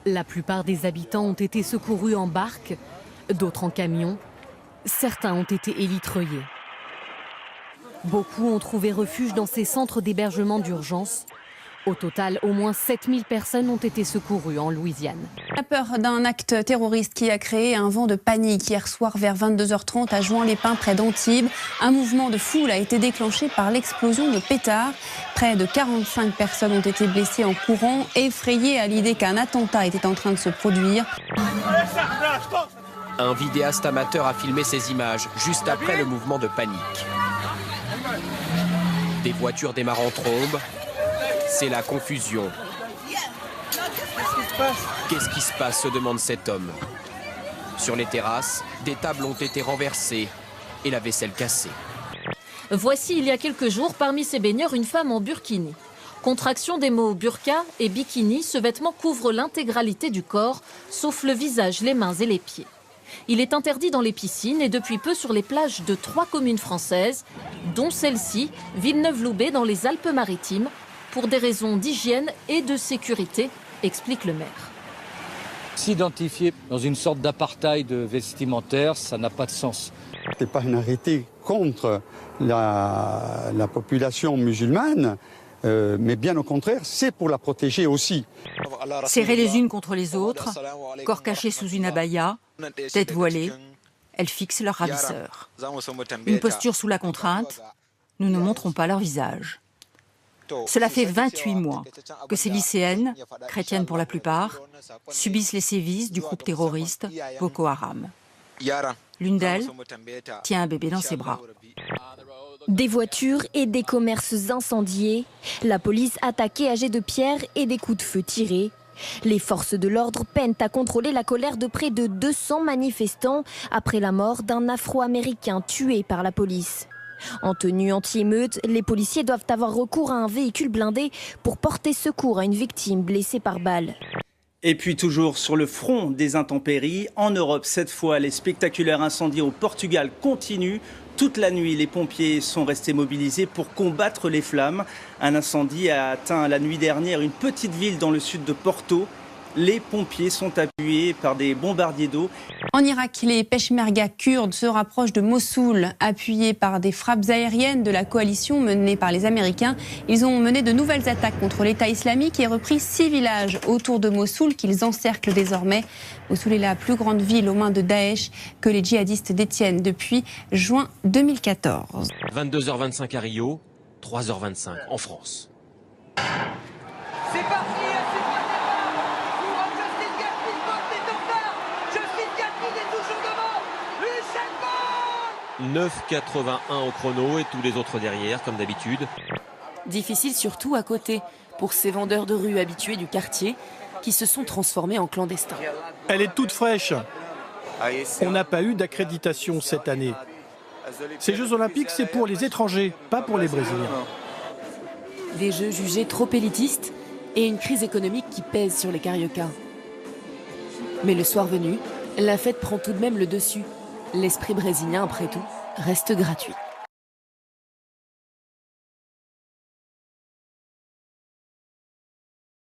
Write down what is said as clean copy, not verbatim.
La plupart des habitants ont été secourus en barque, d'autres en camion. Certains ont été élitreillés. Beaucoup ont trouvé refuge dans ces centres d'hébergement d'urgence. Au total, au moins 7000 personnes ont été secourues en Louisiane. La peur d'un acte terroriste qui a créé un vent de panique hier soir vers 22h30 à Juan-les-Pins près d'Antibes. Un mouvement de foule a été déclenché par l'explosion de pétards. Près de 45 personnes ont été blessées en courant, effrayées à l'idée qu'un attentat était en train de se produire. Un vidéaste amateur a filmé ces images juste après le mouvement de panique. Des voitures démarrent en trombe. C'est la confusion. Qu'est-ce qui se passe, se demande cet homme. Sur les terrasses, des tables ont été renversées et la vaisselle cassée. Voici il y a quelques jours, parmi ces baigneurs, une femme en burkini. Contraction des mots burqa et bikini, ce vêtement couvre l'intégralité du corps, sauf le visage, les mains et les pieds. Il est interdit dans les piscines et depuis peu sur les plages de 3 communes françaises, dont celle-ci, Villeneuve-Loubet dans les Alpes-Maritimes, pour des raisons d'hygiène et de sécurité, explique le maire. S'identifier dans une sorte d'apartheid vestimentaire, ça n'a pas de sens. Ce n'est pas un arrêté contre la population musulmane, mais bien au contraire, c'est pour la protéger aussi. Serrées les unes contre les autres, corps caché sous une abaya, tête voilée, elles fixent leur ravisseur. Une posture sous la contrainte, nous ne montrons pas leur visage. Cela fait 28 mois que ces lycéennes, chrétiennes pour la plupart, subissent les sévices du groupe terroriste Boko Haram. L'une d'elles tient un bébé dans ses bras. Des voitures et des commerces incendiés, la police attaquée à jets de pierre et des coups de feu tirés. Les forces de l'ordre peinent à contrôler la colère de près de 200 manifestants après la mort d'un Afro-Américain tué par la police. En tenue anti-émeute, les policiers doivent avoir recours à un véhicule blindé pour porter secours à une victime blessée par balle. Et puis toujours sur le front des intempéries, en Europe cette fois, les spectaculaires incendies au Portugal continuent. Toute la nuit, les pompiers sont restés mobilisés pour combattre les flammes. Un incendie a atteint la nuit dernière une petite ville dans le sud de Porto. Les pompiers sont appuyés par des bombardiers d'eau. En Irak, les peshmerga kurdes se rapprochent de Mossoul. Appuyés par des frappes aériennes de la coalition menée par les Américains, ils ont mené de nouvelles attaques contre l'État islamique et repris 6 villages autour de Mossoul qu'ils encerclent désormais. Mossoul est la plus grande ville aux mains de Daesh que les djihadistes détiennent depuis juin 2014. 22h25 à Rio, 3h25 en France. C'est parti! 9,81 au chrono et tous les autres derrière, comme d'habitude. Difficile surtout à côté, pour ces vendeurs de rue habitués du quartier, qui se sont transformés en clandestins. Elle est toute fraîche. On n'a pas eu d'accréditation cette année. Ces Jeux Olympiques, c'est pour les étrangers, pas pour les Brésiliens. Des Jeux jugés trop élitistes et une crise économique qui pèse sur les Cariocas. Mais le soir venu, la fête prend tout de même le dessus. L'esprit brésilien, après tout, reste gratuit.